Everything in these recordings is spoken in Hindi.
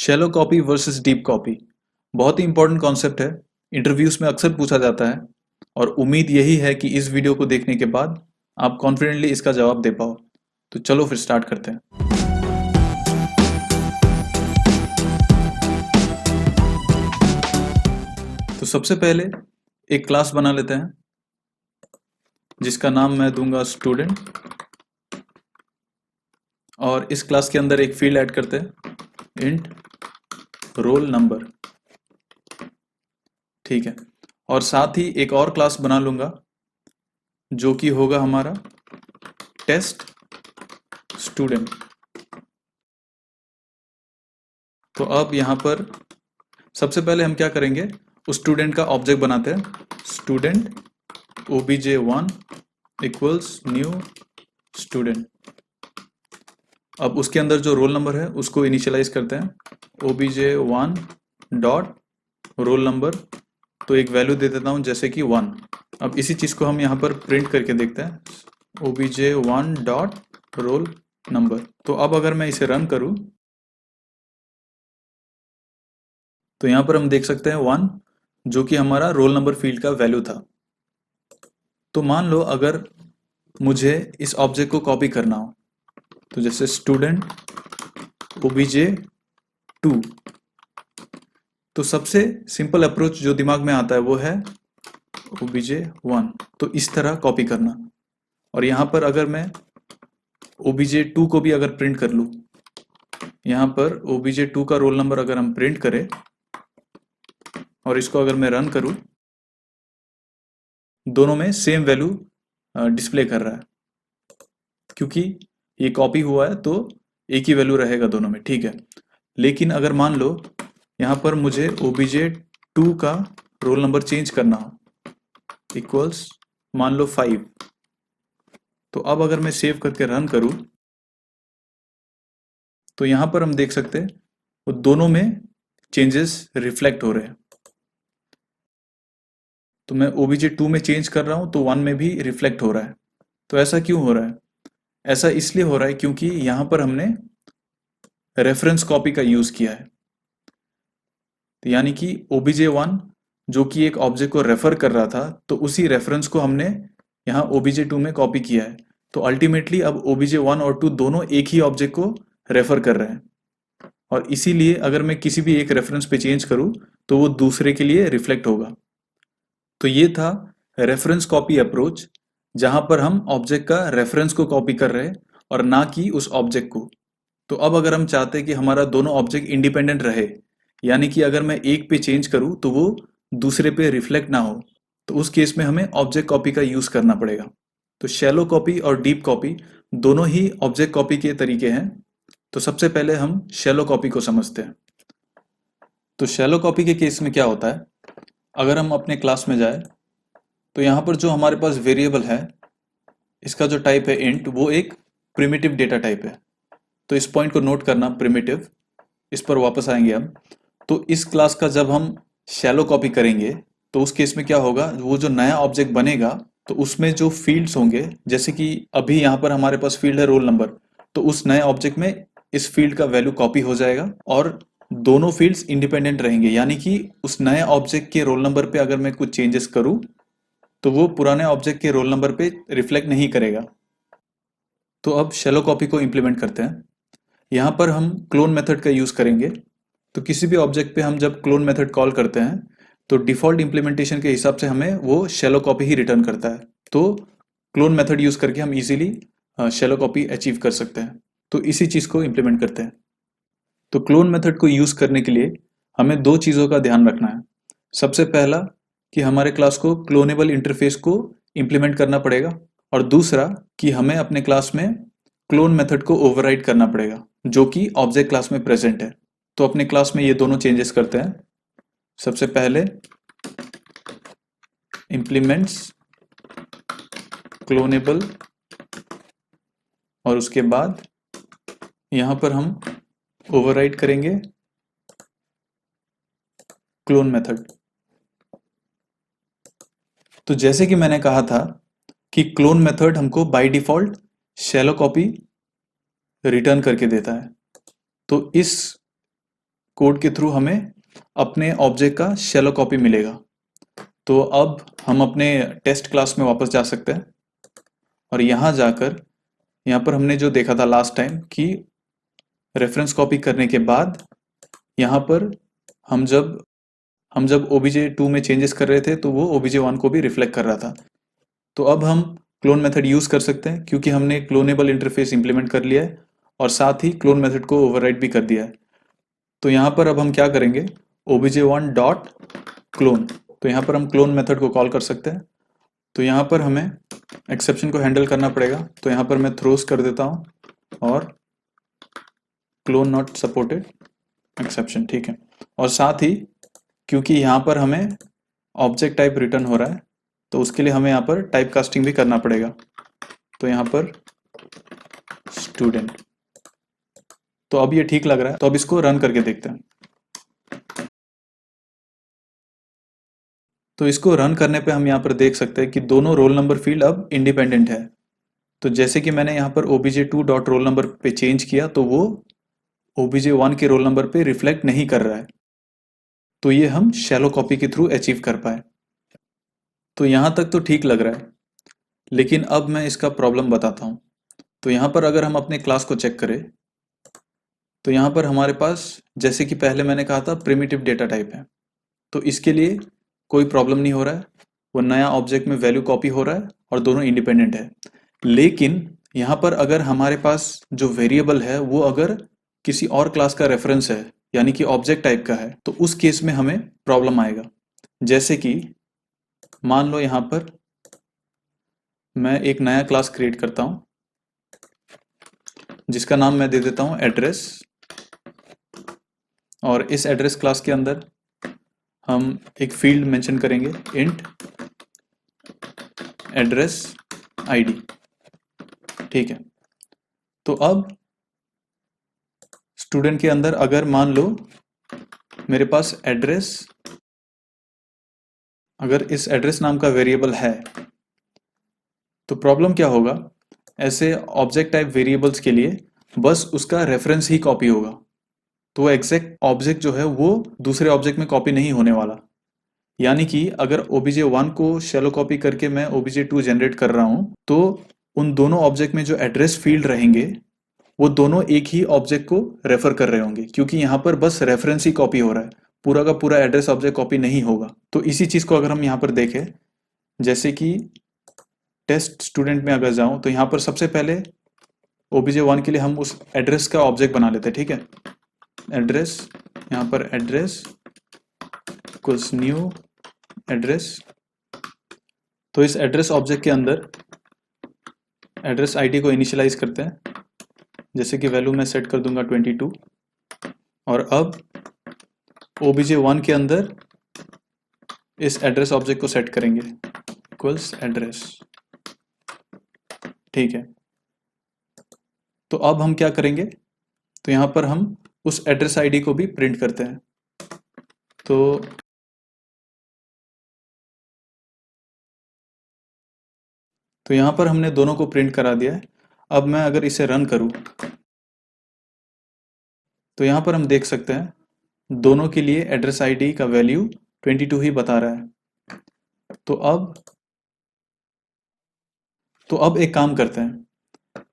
Shallow copy versus deep copy बहुत ही इंपॉर्टेंट कॉन्सेप्ट है। इंटरव्यूज में अक्सर पूछा जाता है और उम्मीद यही है कि इस वीडियो को देखने के बाद आप कॉन्फिडेंटली इसका जवाब दे पाओ। तो चलो फिर स्टार्ट करते हैं। तो सबसे पहले एक क्लास बना लेते हैं जिसका नाम मैं दूंगा स्टूडेंट, और इस क्लास के अंदर एक फील्ड ऐड करते हैं इंट रोल नंबर। ठीक है, और साथ ही एक और क्लास बना लूंगा जो कि होगा हमारा टेस्ट स्टूडेंट। तो अब यहाँ पर सबसे पहले हम क्या करेंगे, उस स्टूडेंट का ऑब्जेक्ट बनाते हैं student obj1 equals new student. अब उसके अंदर जो रोल नंबर है उसको इनिशियलाइज करते हैं obj1 डॉट रोल नंबर। तो एक वैल्यू दे देता हूं जैसे कि 1। अब इसी चीज को हम यहाँ पर प्रिंट करके देखते हैं obj1 डॉट रोल नंबर। तो अब अगर मैं इसे रन करूं तो यहाँ पर हम देख सकते हैं 1, जो कि हमारा रोल नंबर फील्ड का वैल्यू था। तो मान लो अगर मुझे इस ऑब्जेक्ट को कॉपी करना हो तो जैसे स्टूडेंट obj2, तो सबसे सिंपल अप्रोच जो दिमाग में आता है वो है obj1। तो इस तरह कॉपी करना, और यहाँ पर अगर मैं obj2 को भी अगर प्रिंट कर लूँ, यहाँ पर obj2 का रोल नंबर अगर हम प्रिंट करें और इसको अगर मैं रन करूँ, दोनों में सेम वैल्यू डिस्प्ले कर रहा है क्योंकि ये कॉपी हुआ है तो एक ही वैल्यू रहेगा दोनों में। ठीक है, लेकिन अगर मान लो यहाँ पर मुझे obj2 का रोल नंबर चेंज करना हो इक्वल्स मान लो 5, तो अब अगर मैं सेव करके रन करूं तो यहाँ पर हम देख सकते हैं वो दोनों में चेंजेस रिफ्लेक्ट हो रहे हैं। तो मैं obj2 में चेंज कर रहा हूं तो 1 में भी रिफ्लेक्ट हो रहा है। तो ऐसा क्यों हो रहा है? ऐसा इसलिए हो रहा है क्योंकि यहाँ पर हमने रेफरेंस कॉपी का यूज किया है। तो यानी कि obj1 जो कि एक ऑब्जेक्ट को रेफर कर रहा था, तो उसी रेफरेंस को हमने यहाँ obj2 में कॉपी किया है। तो अल्टीमेटली अब obj1 और 2 दोनों एक ही ऑब्जेक्ट को रेफर कर रहे हैं, और इसीलिए अगर मैं किसी भी एक रेफरेंस पे चेंज करूँ तो वो दूसरे के लिए रिफ्लेक्ट होगा। तो ये था रेफरेंस कॉपी अप्रोच, जहां पर हम ऑब्जेक्ट का रेफरेंस को कॉपी कर रहे हैं और ना कि उस ऑब्जेक्ट को। तो अब अगर हम चाहते हैं कि हमारा दोनों ऑब्जेक्ट इंडिपेंडेंट रहे, यानी कि अगर मैं एक पे चेंज करूं तो वो दूसरे पे रिफ्लेक्ट ना हो, तो उस केस में हमें ऑब्जेक्ट कॉपी का यूज करना पड़ेगा। तो शैलो कॉपी और डीप कॉपी दोनों ही ऑब्जेक्ट कॉपी के तरीके हैं। तो सबसे पहले हम शैलो कॉपी को समझते हैं। तो शैलो कॉपी के केस में क्या होता है, अगर हम अपने क्लास में जाए तो यहाँ पर जो हमारे पास वेरिएबल है इसका जो टाइप है इंट, वो एक प्रिमिटिव डेटा टाइप है। तो इस पॉइंट को नोट करना, प्रिमिटिव, इस पर वापस आएंगे हम। तो इस क्लास का जब हम शैलो कॉपी करेंगे तो उस केस में क्या होगा, वो जो नया ऑब्जेक्ट बनेगा तो उसमें जो फील्ड्स होंगे, जैसे कि अभी यहाँ पर हमारे पास फील्ड है रोल नंबर, तो उस नए ऑब्जेक्ट में इस फील्ड का वैल्यू कॉपी हो जाएगा और दोनों फील्ड्स इंडिपेंडेंट रहेंगे। यानी कि उस नए ऑब्जेक्ट के रोल नंबर पे अगर मैं कुछ चेंजेस करूं तो वो पुराने ऑब्जेक्ट के रोल नंबर पे रिफ्लेक्ट नहीं करेगा। तो अब शैलो कॉपी को इम्प्लीमेंट करते हैं। यहाँ पर हम क्लोन मेथड का यूज करेंगे। तो किसी भी ऑब्जेक्ट पे हम जब क्लोन मेथड कॉल करते हैं तो डिफॉल्ट इम्प्लीमेंटेशन के हिसाब से हमें वो शैलो कॉपी ही रिटर्न करता है। तो क्लोन मेथड यूज करके हम इजीली शैलो कॉपी अचीव कर सकते हैं। तो इसी चीज को इम्प्लीमेंट करते हैं। तो क्लोन मेथड को यूज करने के लिए हमें दो चीजों का ध्यान रखना है। सबसे पहला कि हमारे क्लास को क्लोनेबल इंटरफेस को इम्प्लीमेंट करना पड़ेगा, और दूसरा कि हमें अपने क्लास में क्लोन मेथड को ओवरराइड करना पड़ेगा जो कि ऑब्जेक्ट क्लास में प्रेजेंट है। तो अपने क्लास में ये दोनों चेंजेस करते हैं। सबसे पहले इम्प्लीमेंट्स क्लोनेबल, और उसके बाद यहां पर हम ओवरराइड करेंगे क्लोन मेथड। तो जैसे कि मैंने कहा था कि क्लोन मेथड हमको by default shallow copy return करके देता है। तो इस कोड के थ्रू हमें अपने ऑब्जेक्ट का शैलो कॉपी मिलेगा। तो अब हम अपने टेस्ट क्लास में वापस जा सकते हैं और यहाँ जाकर यहाँ पर हमने जो देखा था लास्ट टाइम कि रेफरेंस कॉपी करने के बाद यहाँ पर हम जब obj2 में चेंजेस कर रहे थे तो वो obj1 को भी रिफ्लेक्ट कर रहा था। तो अब हम क्लोन मेथड यूज कर सकते हैं क्योंकि हमने क्लोनेबल इंटरफेस इंप्लीमेंट कर लिया है और साथ ही क्लोन मेथड को ओवरराइड भी कर दिया है। तो यहाँ पर अब हम क्या करेंगे, obj1 डॉट क्लोन, तो यहाँ पर हम क्लोन मेथड को कॉल कर सकते हैं। तो यहाँ पर हमें एक्सेप्शन को हैंडल करना पड़ेगा, तो यहाँ पर मैं थ्रोस कर देता हूँ और क्लोन नॉट सपोर्टेड एक्सेप्शन, ठीक है। और साथ ही क्योंकि यहाँ पर हमें ऑब्जेक्ट टाइप रिटर्न हो रहा है तो उसके लिए हमें यहाँ पर टाइप कास्टिंग भी करना पड़ेगा। तो यहाँ पर स्टूडेंट, तो अब ये ठीक लग रहा है, तो अब इसको रन करके देखते हैं। तो इसको रन करने पे हम यहाँ पर देख सकते हैं कि दोनों रोल नंबर फील्ड अब इंडिपेंडेंट है। तो जैसे कि मैंने यहाँ पर obj2 डॉट रोल नंबर पे चेंज किया तो वो obj1 के रोल नंबर पे रिफ्लेक्ट नहीं कर रहा है। तो ये हम शैलो कॉपी के थ्रू अचीव कर पाए। तो यहाँ तक तो ठीक लग रहा है, लेकिन अब मैं इसका प्रॉब्लम बताता हूँ। तो यहाँ पर अगर हम अपने क्लास को चेक करें तो यहाँ पर हमारे पास, जैसे कि पहले मैंने कहा था, प्रिमिटिव डेटा टाइप है। तो इसके लिए कोई प्रॉब्लम नहीं हो रहा है, वो नया ऑब्जेक्ट में वैल्यू कॉपी हो रहा है और दोनों इंडिपेंडेंट है। लेकिन यहाँ पर अगर हमारे पास जो वेरिएबल है वो अगर किसी और क्लास का रेफरेंस है, यानी कि ऑब्जेक्ट टाइप का है, तो उस केस में हमें प्रॉब्लम आएगा। जैसे कि मान लो यहाँ पर मैं एक नया क्लास क्रिएट करता हूँ जिसका नाम मैं दे देता हूँ एड्रेस, और इस एड्रेस क्लास के अंदर हम एक फील्ड मेंशन करेंगे इंट एड्रेस आईडी, ठीक है। तो अब स्टूडेंट के अंदर अगर मान लो मेरे पास एड्रेस, अगर इस एड्रेस नाम का वेरिएबल है तो प्रॉब्लम क्या होगा, ऐसे ऑब्जेक्ट टाइप वेरिएबल्स के लिए बस उसका रेफरेंस ही कॉपी होगा। तो एग्जैक्ट ऑब्जेक्ट जो है वो दूसरे ऑब्जेक्ट में कॉपी नहीं होने वाला। यानी कि अगर obj1 को शैलो कॉपी करके मैं obj2 जनरेट कर रहा हूं तो उन दोनों ऑब्जेक्ट में जो एड्रेस फील्ड रहेंगे वो दोनों एक ही ऑब्जेक्ट को रेफर कर रहे होंगे, क्योंकि यहाँ पर बस रेफरेंस ही कॉपी हो रहा है, पूरा का पूरा एड्रेस ऑब्जेक्ट कॉपी नहीं होगा। तो इसी चीज को अगर हम यहाँ पर देखें, जैसे कि टेस्ट स्टूडेंट में अगर जाऊं तो यहाँ पर सबसे पहले obj1 के लिए हम उस एड्रेस का ऑब्जेक्ट बना लेते हैं, ठीक है। एड्रेस, यहाँ पर एड्रेस इक्वल्स न्यू एड्रेस। तो इस एड्रेस ऑब्जेक्ट के अंदर एड्रेस आईडी को इनिशियलाइज करते हैं, जैसे कि वैल्यू मैं सेट कर दूंगा 22, और अब obj1 के अंदर इस एड्रेस ऑब्जेक्ट को सेट करेंगे इक्वल्स एड्रेस, ठीक है। तो अब हम क्या करेंगे, तो यहाँ पर हम उस एड्रेस आईडी को भी प्रिंट करते हैं। तो यहाँ पर हमने दोनों को प्रिंट करा दिया है। अब मैं अगर इसे रन करूँ तो यहाँ पर हम देख सकते हैं दोनों के लिए एड्रेस आईडी का वैल्यू 22 ही बता रहा है। तो अब एक काम करते हैं,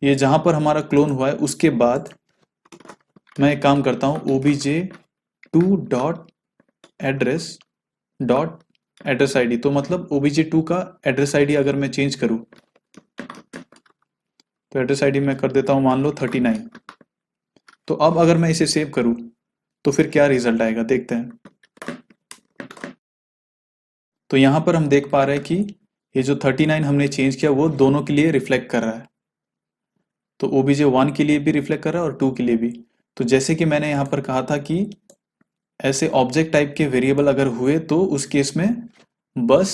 ये जहाँ पर हमारा क्लोन हुआ है उसके बाद मैं एक काम करता हूँ, obj2 डॉट एड्रेस आईडी, तो मतलब obj2 का एड्रेस आईडी अगर मैं चेंज करूँ तो एड्रेस आईडी मैं कर देता हूँ मान लो 39। तो अब अगर मैं इसे सेव करूँ तो फिर क्या रिजल्ट आएगा देखते हैं। तो यहाँ पर हम देख पा रहे हैं कि ये जो 39 हमने चेंज किया वो दोनों के लिए रिफ्लेक्ट कर रहा है। तो obj1 के लिए भी रिफ्लेक्ट कर रहा है और 2 के लिए भी। तो जैसे कि मैंने यहाँ पर कहा था कि ऐसे ऑब्जेक्ट टाइप के वेरिएबल अगर हुए तो उस केस में बस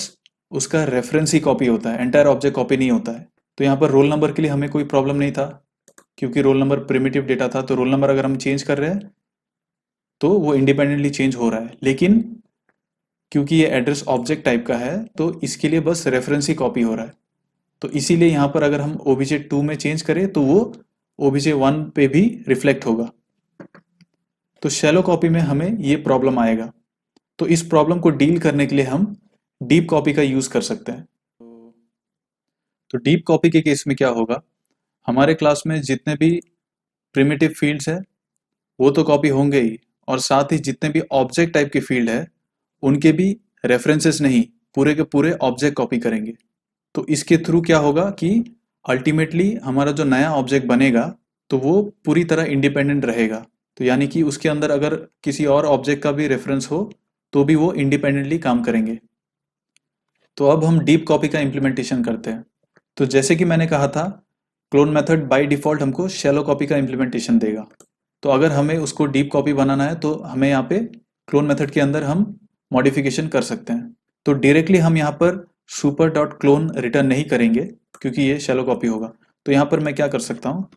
उसका रेफरेंस ही कॉपी होता है, एंटायर ऑब्जेक्ट कॉपी नहीं होता है। तो यहाँ पर रोल नंबर के लिए हमें कोई प्रॉब्लम नहीं था क्योंकि रोल नंबर प्रिमिटिव डेटा था, तो रोल नंबर अगर हम चेंज कर रहे हैं तो वो इंडिपेंडेंटली चेंज हो रहा है। लेकिन क्योंकि ये एड्रेस ऑब्जेक्ट टाइप का है तो इसके लिए बस रेफरेंस ही कॉपी हो रहा है। तो इसीलिए यहाँ पर अगर हम obj2 में चेंज करें तो वो obj1 पे भी रिफ्लेक्ट होगा। तो शैलो कॉपी में हमें ये प्रॉब्लम आएगा। तो इस प्रॉब्लम को डील करने के लिए हम डीप कॉपी का यूज़ कर सकते हैं। तो डीप कॉपी के केस में क्या होगा, हमारे क्लास में जितने भी प्रिमिटिव फील्ड्स है वो तो कॉपी होंगे ही, और साथ ही जितने भी ऑब्जेक्ट टाइप के फील्ड है उनके भी रेफरेंसेस नहीं, पूरे के पूरे ऑब्जेक्ट कॉपी करेंगे। तो इसके थ्रू क्या होगा कि अल्टीमेटली हमारा जो नया ऑब्जेक्ट बनेगा तो वो पूरी तरह इंडिपेंडेंट रहेगा। तो यानी कि उसके अंदर अगर किसी और ऑब्जेक्ट का भी रेफरेंस हो तो भी वो इंडिपेंडेंटली काम करेंगे। तो अब हम डीप कॉपी का इम्प्लीमेंटेशन करते हैं। तो जैसे कि मैंने कहा था, क्लोन मेथड बाय डिफ़ॉल्ट हमको शैलो कॉपी का इम्प्लीमेंटेशन देगा। तो अगर हमें उसको डीप कॉपी बनाना है तो हमें यहाँ पे क्लोन मेथड के अंदर हम मॉडिफिकेशन कर सकते हैं। तो डायरेक्टली हम यहाँ पर सुपर डॉट क्लोन रिटर्न नहीं करेंगे क्योंकि ये शैलो कॉपी होगा। तो यहाँ पर मैं क्या कर सकता हूँ,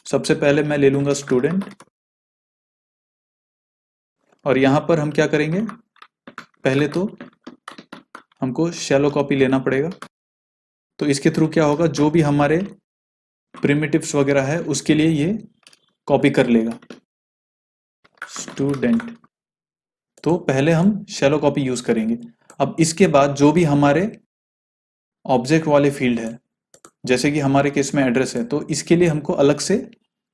सबसे पहले मैं ले लूँगा स्टूडेंट, और यहाँ पर हम क्या करेंगे, पहले तो हमको शैलो कॉपी लेना पड़ेगा। तो इसके थ्रू क्या होगा, जो भी हमारे प्रिमिटिव्स वगैरह है उसके लिए ये कॉपी कर लेगा स्टूडेंट। तो पहले हम शैलो कॉपी यूज करेंगे। अब इसके बाद जो भी हमारे ऑब्जेक्ट वाले फील्ड है, जैसे कि हमारे केस में एड्रेस है, तो इसके लिए हमको अलग से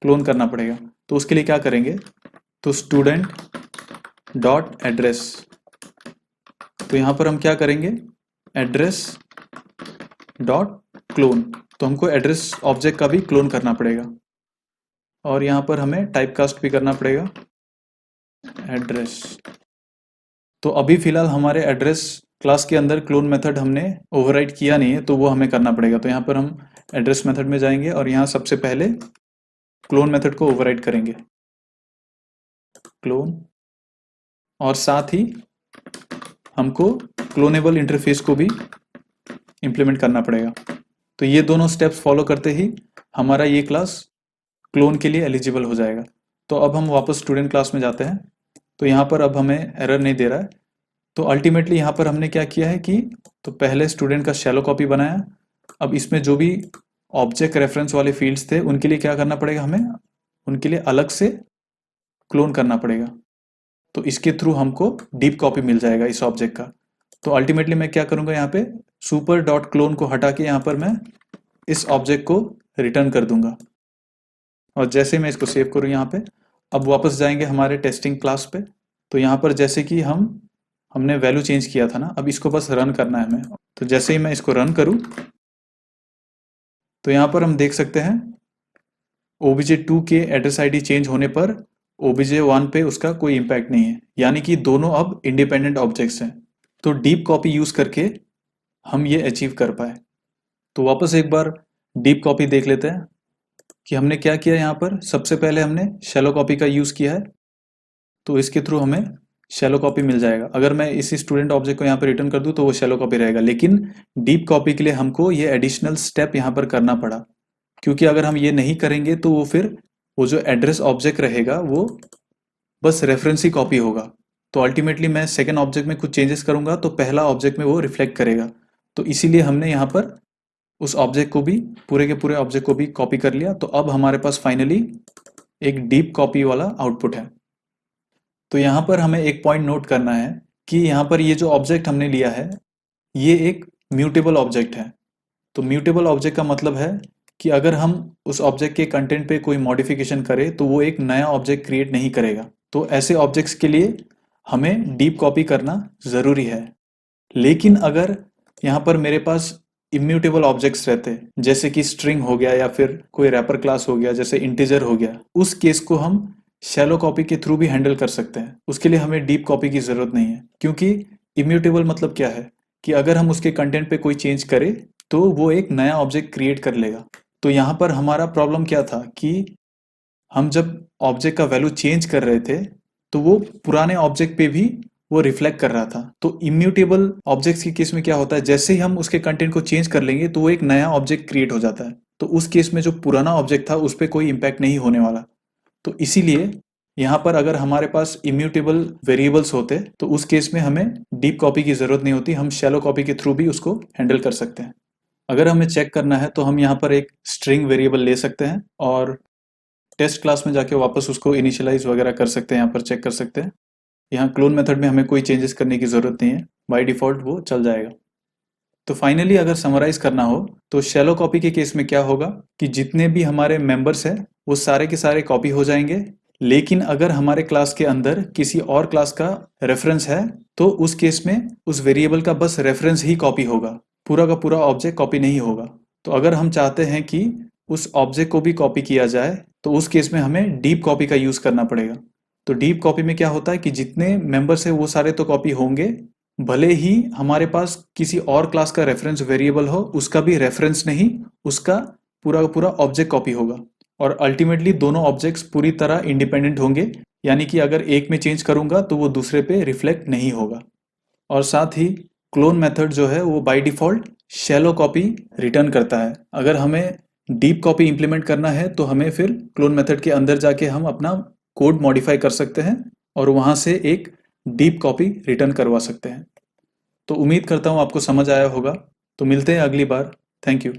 क्लोन करना पड़ेगा। तो उसके लिए क्या करेंगे, तो स्टूडेंट डॉट एड्रेस, तो यहाँ पर हम क्या करेंगे, एड्रेस डॉट क्लोन। तो हमको एड्रेस ऑब्जेक्ट का भी क्लोन करना पड़ेगा, और यहाँ पर हमें टाइप कास्ट भी करना पड़ेगा एड्रेस। तो अभी फिलहाल हमारे एड्रेस क्लास के अंदर क्लोन मेथड हमने ओवरराइड किया नहीं है, तो वो हमें करना पड़ेगा। तो यहाँ पर हम एड्रेस मेथड में जाएंगे और यहाँ सबसे पहले क्लोन मेथड को ओवरराइड करेंगे, क्लोन, और साथ ही हमको क्लोनेबल इंटरफेस को भी इम्प्लीमेंट करना पड़ेगा। तो ये दोनों स्टेप्स फॉलो करते ही हमारा ये क्लास क्लोन के लिए एलिजिबल हो जाएगा। तो अब हम वापस स्टूडेंट क्लास में जाते हैं। तो यहाँ पर अब हमें एरर नहीं दे रहा है। तो अल्टीमेटली यहाँ पर हमने क्या किया है कि तो पहले स्टूडेंट का शैलो कॉपी बनाया। अब इसमें जो भी ऑब्जेक्ट रेफरेंस वाले फील्ड्स थे उनके लिए क्या करना पड़ेगा, हमें उनके लिए अलग से क्लोन करना पड़ेगा। तो इसके थ्रू हमको डीप कॉपी मिल जाएगा इस ऑब्जेक्ट का। तो अल्टीमेटली मैं क्या करूँगा, यहाँ पे सुपर डॉट क्लोन को हटा के यहाँ पर मैं इस ऑब्जेक्ट को रिटर्न कर दूंगा। और जैसे मैं इसको सेव करूँ यहाँ पे, अब वापस जाएंगे हमारे टेस्टिंग क्लास पे। तो यहाँ पर जैसे कि हमने वैल्यू चेंज किया था ना, अब इसको बस रन करना है हमें। तो जैसे ही मैं इसको रन करूँ तो यहाँ पर हम देख सकते हैं obj2 के एड्रेस आईडी चेंज होने पर obj1 पे उसका कोई इम्पैक्ट नहीं है, यानी कि दोनों अब इंडिपेंडेंट ऑब्जेक्ट्स हैं। तो डीप कॉपी यूज करके हम ये अचीव कर पाए। तो वापस एक बार डीप कॉपी देख लेते हैं कि हमने क्या किया। यहाँ पर सबसे पहले हमने शैलो कॉपी का यूज किया है, तो इसके थ्रू हमें शैलो कॉपी मिल जाएगा। अगर मैं इसी स्टूडेंट ऑब्जेक्ट को यहाँ पर रिटर्न कर दूँ तो वो शैलो कॉपी रहेगा, लेकिन डीप कॉपी के लिए हमको ये एडिशनल स्टेप यहाँ पर करना पड़ा, क्योंकि अगर हम ये नहीं करेंगे तो वो फिर वो जो एड्रेस ऑब्जेक्ट रहेगा वो बस रेफरेंस ही कॉपी होगा। तो अल्टीमेटली मैं सेकेंड ऑब्जेक्ट में कुछ चेंजेस करूंगा तो पहला ऑब्जेक्ट में वो रिफ्लेक्ट करेगा। तो इसीलिए हमने यहाँ पर उस ऑब्जेक्ट को भी, पूरे के पूरे ऑब्जेक्ट को भी कॉपी कर लिया। तो अब हमारे पास फाइनली एक डीप कॉपी वाला आउटपुट है। तो यहाँ पर हमें एक पॉइंट नोट करना है कि यहाँ पर ये जो ऑब्जेक्ट हमने लिया है ये एक म्यूटेबल ऑब्जेक्ट है। तो म्यूटेबल ऑब्जेक्ट का मतलब है कि अगर हम उस ऑब्जेक्ट के कंटेंट पे कोई मॉडिफिकेशन करें तो वो एक नया ऑब्जेक्ट क्रिएट नहीं करेगा। तो ऐसे ऑब्जेक्ट्स के लिए हमें डीप कॉपी करना ज़रूरी है। लेकिन अगर यहाँ पर मेरे पास इम्यूटेबल ऑब्जेक्ट्स रहते, जैसे कि स्ट्रिंग हो गया या फिर कोई रैपर क्लास हो गया, जैसे इंटीजर हो गया, उस केस को हम शैलो कॉपी के थ्रू भी हैंडल कर सकते हैं। उसके लिए हमें डीप कॉपी की ज़रूरत नहीं है, क्योंकि इम्यूटेबल मतलब क्या है कि अगर हम उसके कंटेंट पे कोई चेंज करें तो वो एक नया ऑब्जेक्ट क्रिएट कर लेगा। तो यहाँ पर हमारा प्रॉब्लम क्या था कि हम जब ऑब्जेक्ट का वैल्यू चेंज कर रहे थे तो वो पुराने ऑब्जेक्ट पे भी वो रिफ्लेक्ट कर रहा था। तो इम्यूटेबल ऑब्जेक्ट्स के केस में क्या होता है, जैसे ही हम उसके कंटेंट को चेंज कर लेंगे तो वो एक नया ऑब्जेक्ट क्रिएट हो जाता है। तो उस केस में जो पुराना ऑब्जेक्ट था उस पर कोई इम्पैक्ट नहीं होने वाला। तो इसीलिए यहाँ पर अगर हमारे पास इम्यूटेबल वेरिएबल्स होते तो उस केस में हमें डीप कॉपी की ज़रूरत नहीं होती, हम शैलो कॉपी के थ्रू भी उसको हैंडल कर सकते हैं। अगर हमें चेक करना है तो हम यहाँ पर एक स्ट्रिंग वेरिएबल ले सकते हैं और टेस्ट क्लास में जाके वापस उसको इनिशियलाइज वगैरह कर सकते हैं, यहाँ पर चेक कर सकते हैं। यहाँ क्लोन मेथड में हमें कोई चेंजेस करने की ज़रूरत नहीं है, बाय डिफ़ॉल्ट वो चल जाएगा। तो फाइनली अगर समराइज़ करना हो तो शैलो कॉपी के केस में क्या होगा कि जितने भी हमारे मेंबर्स हैं वो सारे के सारे कॉपी हो जाएंगे, लेकिन अगर हमारे क्लास के अंदर किसी और क्लास का रेफरेंस है तो उस केस में उस वेरिएबल का बस रेफरेंस ही कॉपी होगा, पूरा का पूरा ऑब्जेक्ट कॉपी नहीं होगा। तो अगर हम चाहते हैं कि उस ऑब्जेक्ट को भी कॉपी किया जाए तो उस केस में हमें डीप कॉपी का यूज़ करना पड़ेगा। तो डीप कॉपी में क्या होता है कि जितने मेंबर्स है वो सारे तो कॉपी होंगे, भले ही हमारे पास किसी और क्लास का रेफरेंस वेरिएबल हो, उसका भी रेफरेंस नहीं, उसका पूरा का पूरा ऑब्जेक्ट कॉपी होगा। और अल्टीमेटली दोनों ऑब्जेक्ट्स पूरी तरह इंडिपेंडेंट होंगे, यानी कि अगर एक में चेंज करूंगा तो वो दूसरे पे रिफ्लेक्ट नहीं होगा। और साथ ही क्लोन मेथड जो है वो by default shallow copy return करता है। अगर हमें डीप कॉपी इंप्लीमेंट करना है तो हमें फिर क्लोन मेथड के अंदर जाके हम अपना कोड मॉडिफाई कर सकते हैं और वहाँ से एक डीप कॉपी रिटर्न करवा सकते हैं। तो उम्मीद करता हूँ आपको समझ आया होगा। तो मिलते हैं अगली बार। Thank you.